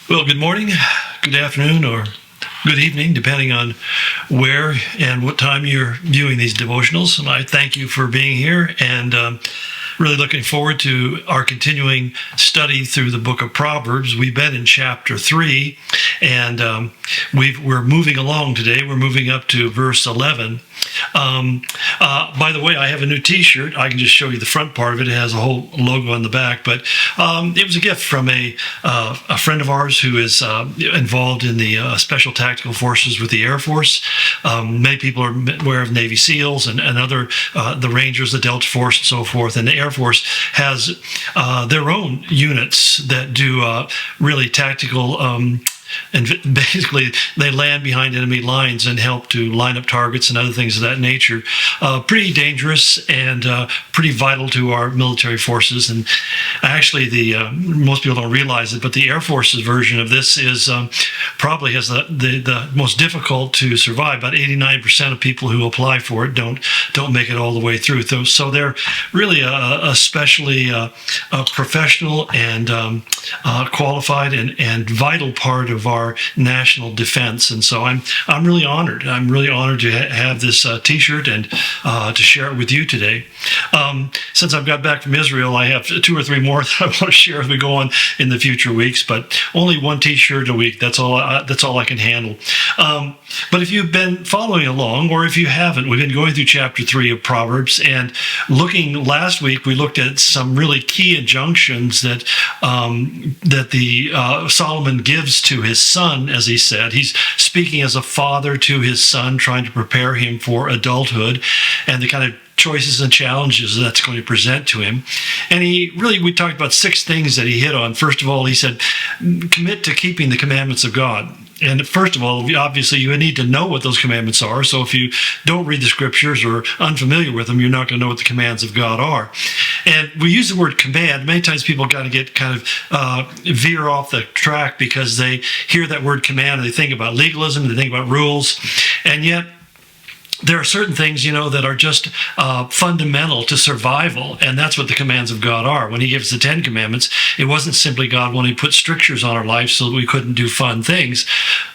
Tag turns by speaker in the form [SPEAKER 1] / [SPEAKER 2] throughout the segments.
[SPEAKER 1] Well, good morning, good afternoon, or good evening, depending on where and what time you're viewing these devotionals. And I thank you for being here and really looking forward to our continuing study through the book of Proverbs. We've been in chapter 3, and we're moving along today. We're moving up to verse 11. By the way, I have a new T-shirt. I can just show you the front part of it. It has a whole logo on the back, but it was a gift from a friend of ours who is involved in the Special Tactical Forces with the Air Force. Many people are aware of Navy SEALs and other, the Rangers, the Delta Force, and so forth. And the Air Force has their own units that do really tactical and basically, they land behind enemy lines and help to line up targets and other things of that nature. Pretty dangerous and pretty vital to our military forces. And actually, most people don't realize it, but the Air Force's version of this is probably has the most difficult to survive. About 89% of people who apply for it don't make it all the way through. So they're really especially professional and qualified and vital part of our national defense. And so I'm really honored. I'm really honored to have this T-shirt and to share it with you today. Since I've got back from Israel, I have 2 or 3 more that I want to share as we go on in the future weeks. But only 1 T-shirt a week. That's all I can handle. But if you've been following along, or if you haven't, we've been going through chapter 3 of Proverbs, and last week we looked at some really key injunctions that Solomon gives to his son. As he said, he's speaking as a father to his son, trying to prepare him for adulthood and the kind of choices and challenges that's going to present to him. And we talked about 6 things that he hit on. First of all, he said, commit to keeping the commandments of God. And first of all, obviously, you need to know what those commandments are. So if you don't read the scriptures or unfamiliar with them, you're not going to know what the commands of God are. And we use the word command. Many times people kind of get veer off the track because they hear that word command and they think about legalism, they think about rules. And yet, there are certain things, that are just fundamental to survival, and that's what the commands of God are. When he gives the 10 commandments, it wasn't simply God wanting to put strictures on our life so that we couldn't do fun things,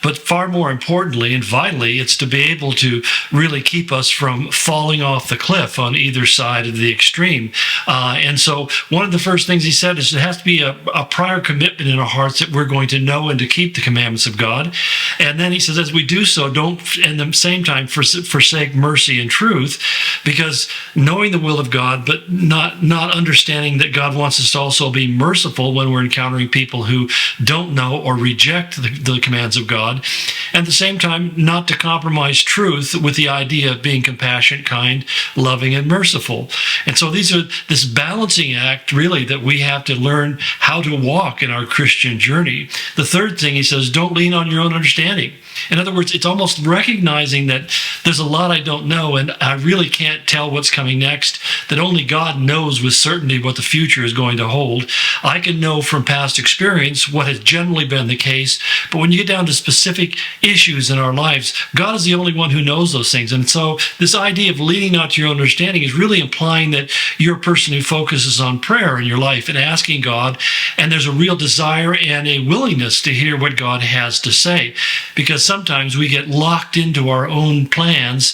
[SPEAKER 1] but far more importantly and vitally, it's to be able to really keep us from falling off the cliff on either side of the extreme. And so one of the first things he said is there has to be a prior commitment in our hearts that we're going to know and to keep the commandments of God. And then he says, as we do so, don't at the same time forsake mercy and truth, because knowing the will of God, but not understanding that God wants us to also be merciful when we're encountering people who don't know or reject the commands of God. And at the same time, not to compromise truth with the idea of being compassionate, kind, loving, and merciful. And so this balancing act, really, that we have to learn how to walk in our Christian journey. The third thing he says, don't lean on your own understanding. In other words, it's almost recognizing that there's a lot I don't know, and I really can't tell what's coming next, that only God knows with certainty what the future is going to hold. I can know from past experience what has generally been the case, but when you get down to specific issues in our lives, God is the only one who knows those things. And so this idea of leaning not to your own understanding is really implying that you're a person who focuses on prayer in your life and asking God, and there's a real desire and a willingness to hear what God has to say, because sometimes we get locked into our own plans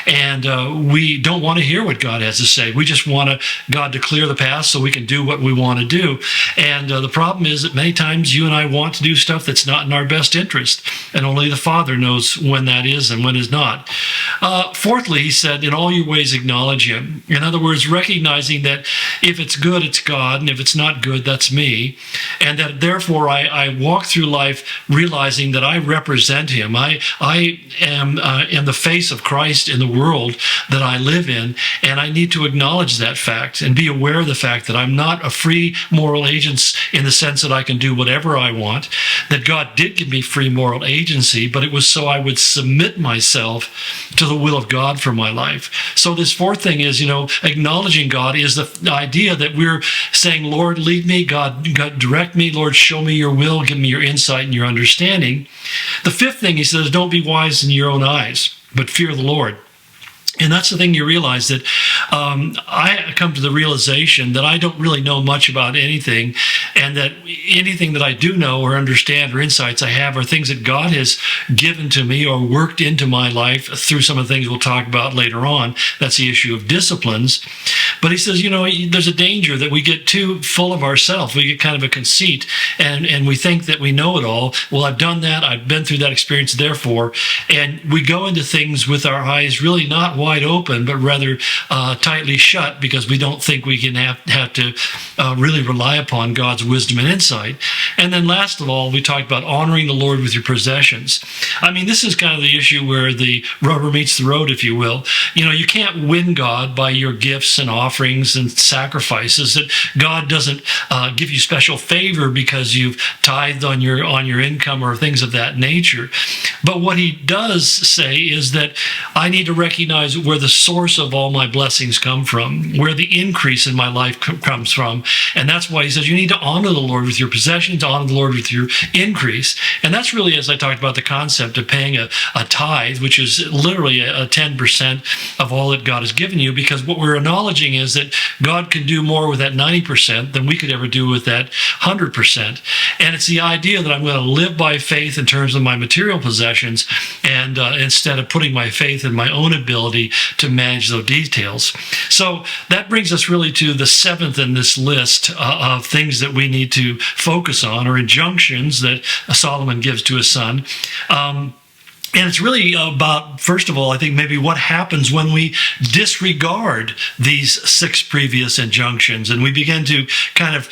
[SPEAKER 1] and we don't want to hear what God has to say. We just want God to clear the path so we can do what we want to do. And the problem is that many times you and I want to do stuff that's not in our best interest, and only the Father knows when that is and when is not. Fourthly, he said, in all your ways acknowledge him. In other words, recognizing that if it's good, it's God, and if it's not good, that's me. And that therefore I walk through life realizing that I represent him. I am in the face of Christ in the world that I live in, and I need to acknowledge that fact and be aware of the fact that I'm not a free moral agent in the sense that I can do whatever I want, that God did give me free moral agency, but it was so I would submit myself to the will of God for my life. So this fourth thing is, acknowledging God is the idea that we're saying, Lord, lead me, God direct me, Lord, show me your will, give me your insight and your understanding. The fifth thing he says, don't be wise in your own eyes, but fear the Lord. And that's the thing, you realize that I come to the realization that I don't really know much about anything, and that anything that I do know or understand or insights I have are things that God has given to me or worked into my life through some of the things we'll talk about later on. That's the issue of disciplines. But he says, there's a danger that we get too full of ourselves. We get kind of a conceit, and we think that we know it all. Well, I've done that. I've been through that experience, therefore. And we go into things with our eyes really not wide open, but rather tightly shut, because we don't think we can have to really rely upon God's wisdom and insight. And then last of all, we talked about honoring the Lord with your possessions. I mean, this is kind of the issue where the rubber meets the road, if you will. You can't win God by your gifts and offerings and sacrifices. That God doesn't give you special favor because you've tithed on your income or things of that nature. But what he does say is that I need to recognize where the source of all my blessings come from, where the increase in my life comes from. And that's why he says you need to honor the Lord with your possessions, honor the Lord with your increase. And that's really, as I talked about, the concept of paying a tithe, which is literally a 10% of all that God has given you, because what we're acknowledging is that God can do more with that 90% than we could ever do with that 100%. And it's the idea that I'm going to live by faith in terms of my material possessions, and instead of putting my faith in my own ability to manage those details. So that brings us really to the seventh in this list of things that we need to focus on, or injunctions that Solomon gives to his son. And it's really about, first of all, I think maybe what happens when we disregard these 6 previous injunctions and we begin to kind of,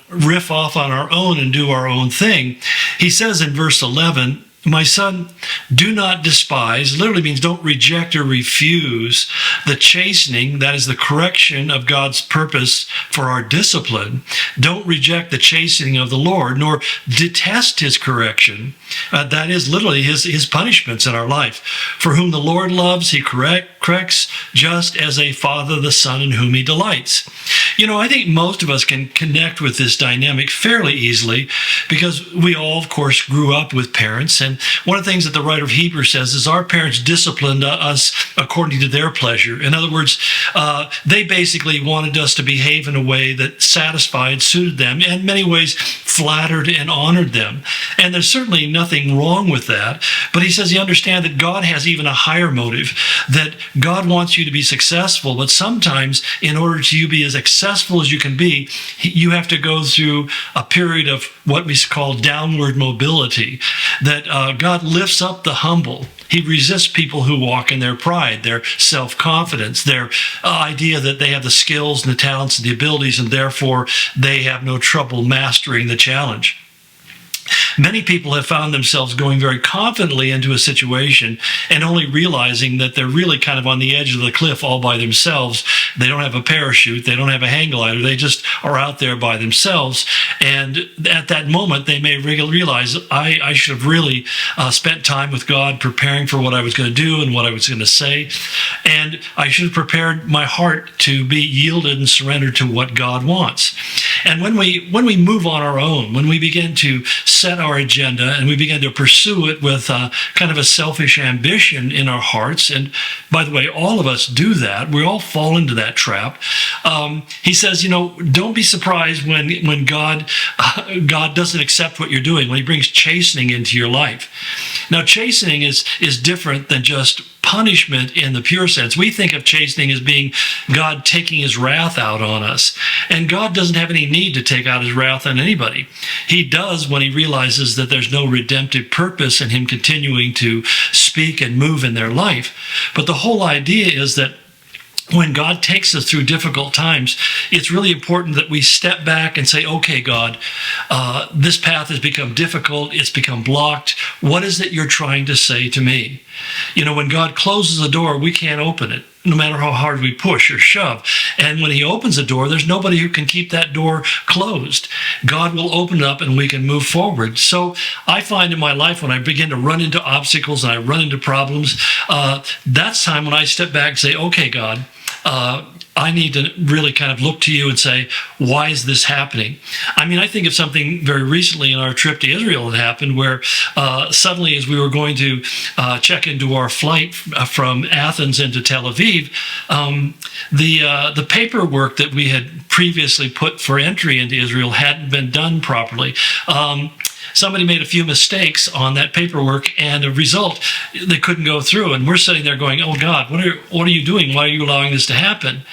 [SPEAKER 1] riff off on our own and do our own thing. He says in verse 11, "My son, do not despise," literally means don't reject or refuse, "the chastening," that is the correction of God's purpose for our discipline. Don't reject the chastening of the Lord, nor detest his correction. That is literally his punishments in our life. "For whom the Lord loves, he corrects, just as a father the son in whom he delights." I think most of us can connect with this dynamic fairly easily, because we all, of course, grew up with parents. And one of the things that the writer of Hebrews says is our parents disciplined us according to their pleasure. In other words, they basically wanted us to behave in a way that satisfied, suited them, and in many ways flattered and honored them. And there's certainly nothing wrong with that. But he says you understand that God has even a higher motive, that God wants you to be successful, but sometimes in order to you be as successful as you can be, you have to go through a period of what we call downward mobility, that God lifts up the humble. He resists people who walk in their pride, their self-confidence, their idea that they have the skills and the talents and the abilities, and therefore they have no trouble mastering the challenge. Many people have found themselves going very confidently into a situation and only realizing that they're really kind of on the edge of the cliff all by themselves. They don't have a parachute. They don't have a hang glider. They just are out there by themselves. And at that moment, they may realize, I should have really spent time with God preparing for what I was going to do and what I was going to say. And I should have prepared my heart to be yielded and surrendered to what God wants. And when we move on our own, when we begin to set our agenda and we begin to pursue it with kind of a selfish ambition in our hearts, and by the way, all of us do that. We all fall into that trap. He says, don't be surprised when God doesn't accept what you're doing, when he brings chastening into your life. Now, chastening is different than just punishment in the pure sense. We think of chastening as being God taking his wrath out on us. And God doesn't have any need to take out his wrath on anybody. He does when he realizes that there's no redemptive purpose in him continuing to speak and move in their life. But the whole idea is that when God takes us through difficult times, it's really important that we step back and say, okay, God, this path has become difficult. It's become blocked. What is it you're trying to say to me? When God closes a door, we can't open it, no matter how hard we push or shove. And when he opens a door, there's nobody who can keep that door closed. God will open it up and we can move forward. So I find in my life when I begin to run into obstacles and I run into problems, that's time when I step back and say, okay, God, I need to really kind of look to you and say, why is this happening? I mean, I think of something very recently in our trip to Israel that happened where suddenly as we were going to check into our flight from Athens into Tel Aviv, the paperwork that we had previously put for entry into Israel hadn't been done properly. Somebody made a few mistakes on that paperwork, and a result, they couldn't go through. And we're sitting there going, oh God, what are you doing? Why are you allowing this to happen?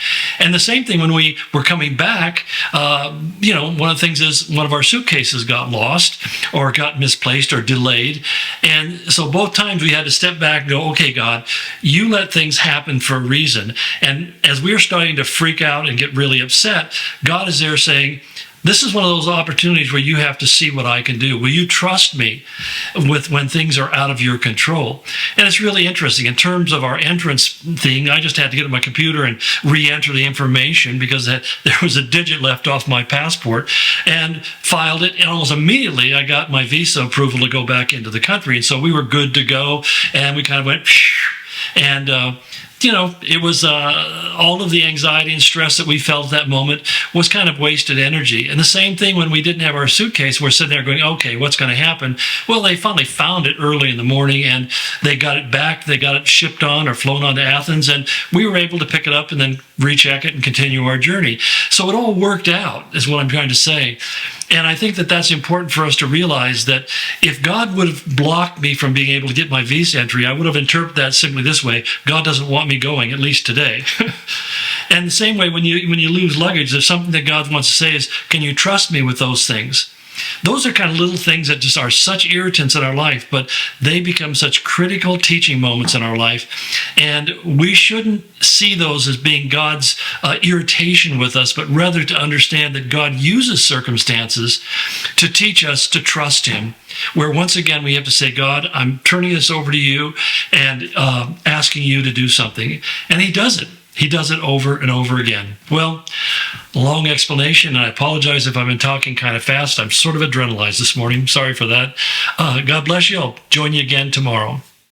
[SPEAKER 1] And the same thing when we were coming back, one of the things is one of our suitcases got lost or got misplaced or delayed. And so both times we had to step back and go, okay, God, you let things happen for a reason. And as we were starting to freak out and get really upset, God is there saying, this is one of those opportunities where you have to see what I can do. Will you trust me when things are out of your control? And it's really interesting. In terms of our entrance thing, I just had to get on my computer and re-enter the information because there was a digit left off my passport, and filed it. And almost immediately, I got my visa approval to go back into the country. And so we were good to go. And we kind of went, and it was all of the anxiety and stress that we felt at that moment was kind of wasted energy. And the same thing when we didn't have our suitcase, we're sitting there going, okay, what's going to happen? Well, they finally found it early in the morning, and they got it back. They got it shipped on or flown on to Athens, and we were able to pick it up and then recheck it and continue our journey. So it all worked out, is what I'm trying to say. And I think that that's important for us to realize that if God would have blocked me from being able to get my visa entry, I would have interpreted that simply this way: God doesn't want me going, at least today. And the same way, when you lose luggage, there's something that God wants to say is, can you trust me with those things? Those are kind of little things that just are such irritants in our life, but they become such critical teaching moments in our life. And we shouldn't see those as being God's irritation with us, but rather to understand that God uses circumstances to teach us to trust him. Where once again we have to say, God, I'm turning this over to you and asking you to do something. And he does it. He does it over and over again. Well, long explanation, and I apologize if I've been talking kind of fast. I'm sort of adrenalized this morning. Sorry for that. God bless you. I'll join you again tomorrow.